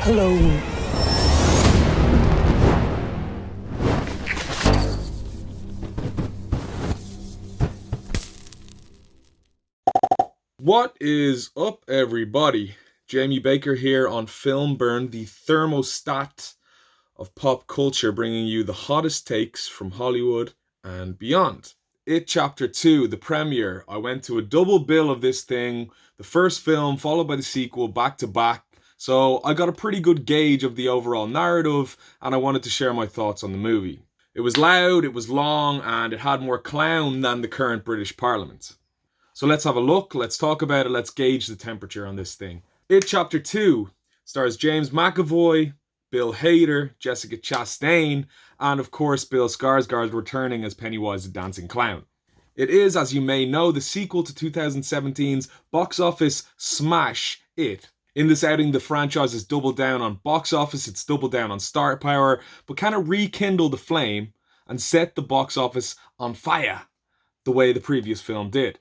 clone. What is up, everybody? Jamie Baker here on Film Burn, the thermostat of pop culture, bringing you the hottest takes from Hollywood and beyond. It Chapter 2, the premiere. I went to a double bill of this thing, the first film followed by the sequel back to back. So I got a pretty good gauge of the overall narrative, and I wanted to share my thoughts on the movie. It was loud, it was long, and it had more clown than the current British Parliament. So let's have a look, let's talk about it, let's gauge the temperature on this thing. It Chapter 2 stars James McAvoy, Bill Hader, Jessica Chastain, and of course Bill Skarsgård returning as Pennywise the Dancing Clown. It is, as you may know, the sequel to 2017's box office smash, It. In this outing, the franchise has doubled down on box office, it's doubled down on star power, but kind of rekindled the flame and set the box office on fire, the way the previous film did.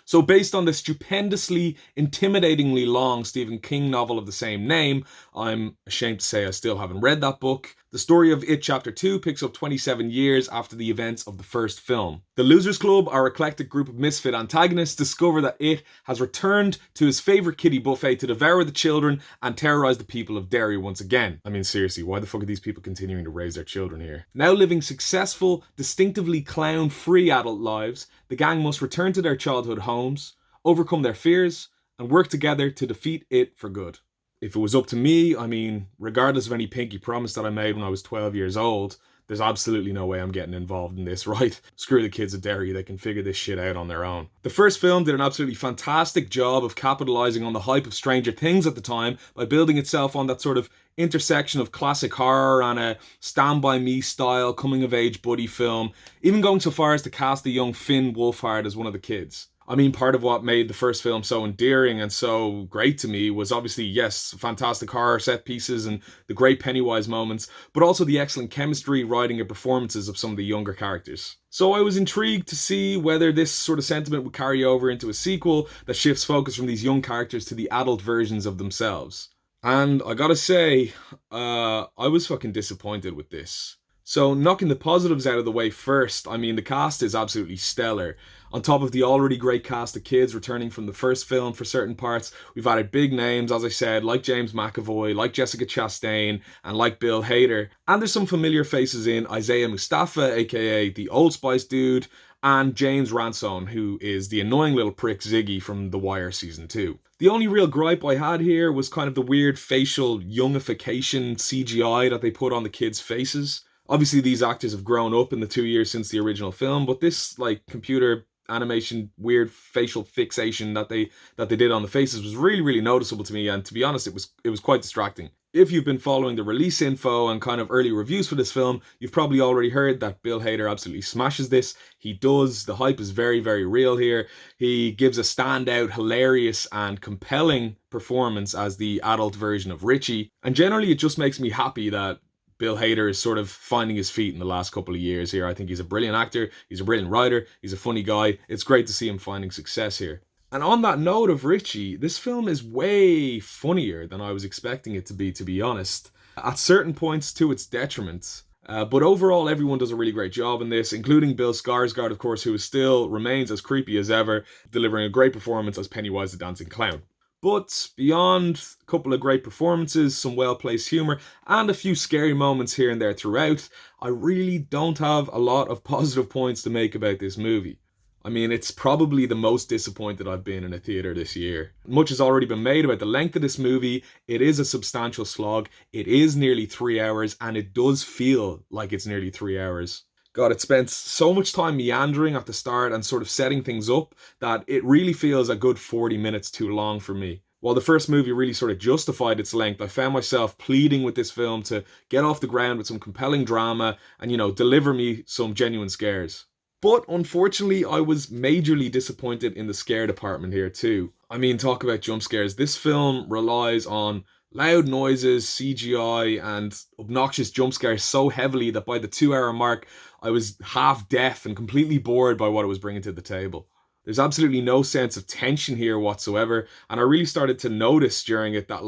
So based on the stupendously, intimidatingly long Stephen King novel of the same name, I'm ashamed to say I still haven't read that book, the story of It Chapter 2 picks up 27 years after the events of the first film. The Losers Club, our eclectic group of misfit antagonists, discover that It has returned to his favourite kiddie buffet to devour the children and terrorise the people of Derry once again. I mean, seriously, why the fuck are these people continuing to raise their children here? Now living successful, distinctively clown-free adult lives, the gang must return to their childhood homes, overcome their fears, and work together to defeat It for good. If it was up to me, I mean, regardless of any pinky promise that I made when I was 12 years old, there's absolutely no way I'm getting involved in this, right? Screw the kids at Derry, they can figure this shit out on their own. The first film did an absolutely fantastic job of capitalising on the hype of Stranger Things at the time by building itself on that sort of intersection of classic horror and a Stand By Me style coming-of-age buddy film, even going so far as to cast the young Finn Wolfhard as one of the kids. I mean, part of what made the first film so endearing and so great to me was obviously, yes, fantastic horror set pieces and the great Pennywise moments, but also the excellent chemistry, writing, and performances of some of the younger characters. So I was intrigued to see whether this sort of sentiment would carry over into a sequel that shifts focus from these young characters to the adult versions of themselves. And I gotta say, I was fucking disappointed with this. So knocking the positives out of the way first, I mean, the cast is absolutely stellar. On top of the already great cast of kids returning from the first film for certain parts, we've added big names, as I said, like James McAvoy, like Jessica Chastain, and like Bill Hader. And there's some familiar faces in Isaiah Mustafa, aka the Old Spice dude, and James Ransone, who is the annoying little prick Ziggy from The Wire Season 2. The only real gripe I had here was kind of the weird facial youngification CGI that they put on the kids' faces. Obviously, these actors have grown up in the 2 years since the original film, but this, like, computer animation, weird facial fixation that they did on the faces was really, really noticeable to me, and to be honest, it was quite distracting. If you've been following the release info and kind of early reviews for this film, you've probably already heard that Bill Hader absolutely smashes this. He does. The hype is very, very real here. He gives a standout, hilarious, and compelling performance as the adult version of Richie, and generally it just makes me happy that Bill Hader is sort of finding his feet in the last couple of years here. I think he's a brilliant actor, he's a brilliant writer, he's a funny guy. It's great to see him finding success here. And on that note of Richie, this film is way funnier than I was expecting it to be honest. At certain points to its detriment. But overall, everyone does a really great job in this, including Bill Skarsgård, of course, who still remains as creepy as ever, delivering a great performance as Pennywise the Dancing Clown. But beyond a couple of great performances, some well-placed humour, and a few scary moments here and there throughout, I really don't have a lot of positive points to make about this movie. I mean, it's probably the most disappointed I've been in a theatre this year. Much has already been made about the length of this movie. It is a substantial slog. It is nearly 3 hours, and it does feel like it's nearly 3 hours. God, it spent so much time meandering at the start and sort of setting things up that it really feels a good 40 minutes too long for me. While the first movie really sort of justified its length, I found myself pleading with this film to get off the ground with some compelling drama and, deliver me some genuine scares. But unfortunately, I was majorly disappointed in the scare department here too. I mean, talk about jump scares. This film relies on loud noises, CGI, and obnoxious jump scares so heavily that by the 2 hour mark, I was half deaf and completely bored by what it was bringing to the table. There's absolutely no sense of tension here whatsoever, and I really started to notice during it that,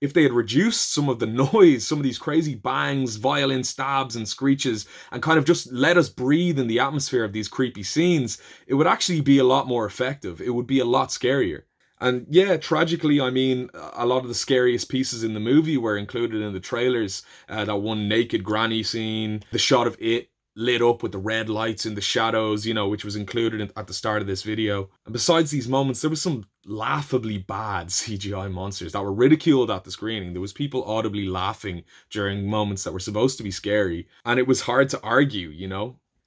If they had reduced some of the noise, some of these crazy bangs, violin stabs and screeches, and kind of just let us breathe in the atmosphere of these creepy scenes, it would actually be a lot more effective. It would be a lot scarier. And yeah, tragically, I mean, a lot of the scariest pieces in the movie were included in the trailers. That one naked granny scene, the shot of it lit up with the red lights in the shadows, which was included at the start of this video. And besides these moments, there was some laughably bad CGI monsters that were ridiculed at the screening. There was people audibly laughing during moments that were supposed to be scary. And it was hard to argue.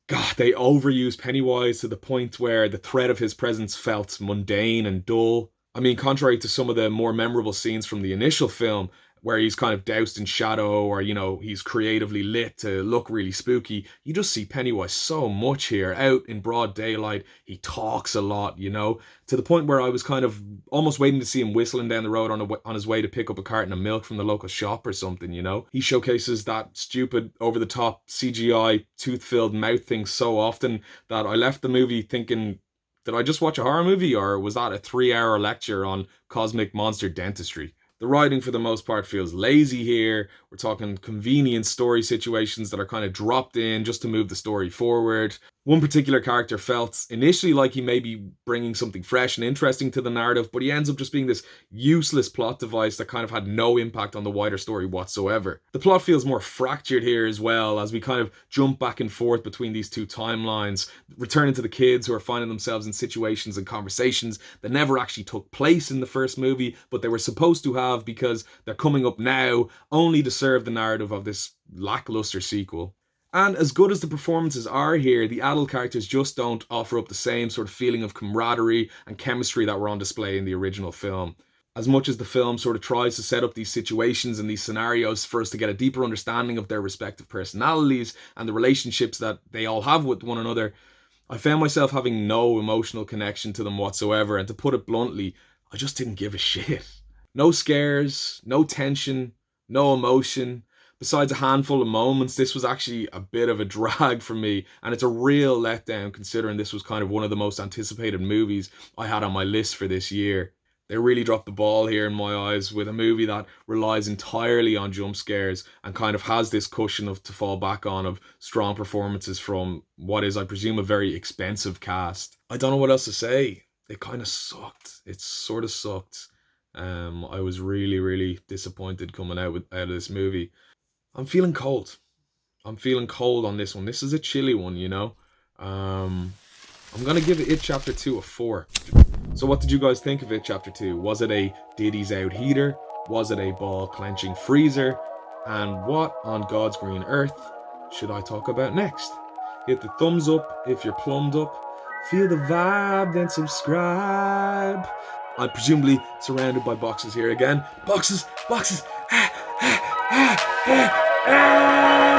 God, they overused Pennywise to the point where the threat of his presence felt mundane and dull. I mean, contrary to some of the more memorable scenes from the initial film, where he's kind of doused in shadow or, he's creatively lit to look really spooky, you just see Pennywise so much here, out in broad daylight. He talks a lot, to the point where I was kind of almost waiting to see him whistling down the road on his way to pick up a carton of milk from the local shop or something, He showcases that stupid, over-the-top CGI, tooth-filled mouth thing so often that I left the movie thinking, did I just watch a horror movie, or was that a 3-hour lecture on cosmic monster dentistry? The writing, for the most part, feels lazy here. We're talking convenient story situations that are kind of dropped in just to move the story forward. One particular character felt initially like he may be bringing something fresh and interesting to the narrative, but he ends up just being this useless plot device that kind of had no impact on the wider story whatsoever. The plot feels more fractured here as well, as we kind of jump back and forth between these two timelines, returning to the kids who are finding themselves in situations and conversations that never actually took place in the first movie, but they were supposed to have because they're coming up now, only to serve the narrative of this lackluster sequel. And as good as the performances are here, the adult characters just don't offer up the same sort of feeling of camaraderie and chemistry that were on display in the original film. As much as the film sort of tries to set up these situations and these scenarios for us to get a deeper understanding of their respective personalities and the relationships that they all have with one another, I found myself having no emotional connection to them whatsoever, and to put it bluntly, I just didn't give a shit. No scares, no tension, no emotion. Besides a handful of moments, this was actually a bit of a drag for me, and it's a real letdown considering this was kind of one of the most anticipated movies I had on my list for this year. They really dropped the ball here in my eyes with a movie that relies entirely on jump scares and kind of has this cushion to fall back on of strong performances from what is, I presume, a very expensive cast. I don't know what else to say. It kind of sucked. It sort of sucked. I was really, really disappointed coming out of this movie. I'm feeling cold. I'm feeling cold on this one. This is a chilly one, I'm going to give It Chapter 2 a 4. So what did you guys think of It Chapter 2? Was it a Diddy's Out heater? Was it a ball-clenching freezer? And what on God's green earth should I talk about next? Hit the thumbs up if you're plumbed up. Feel the vibe, then subscribe. I'm presumably surrounded by boxes here again. Boxes! Boxes! Ah, ah, ah, ah, ah.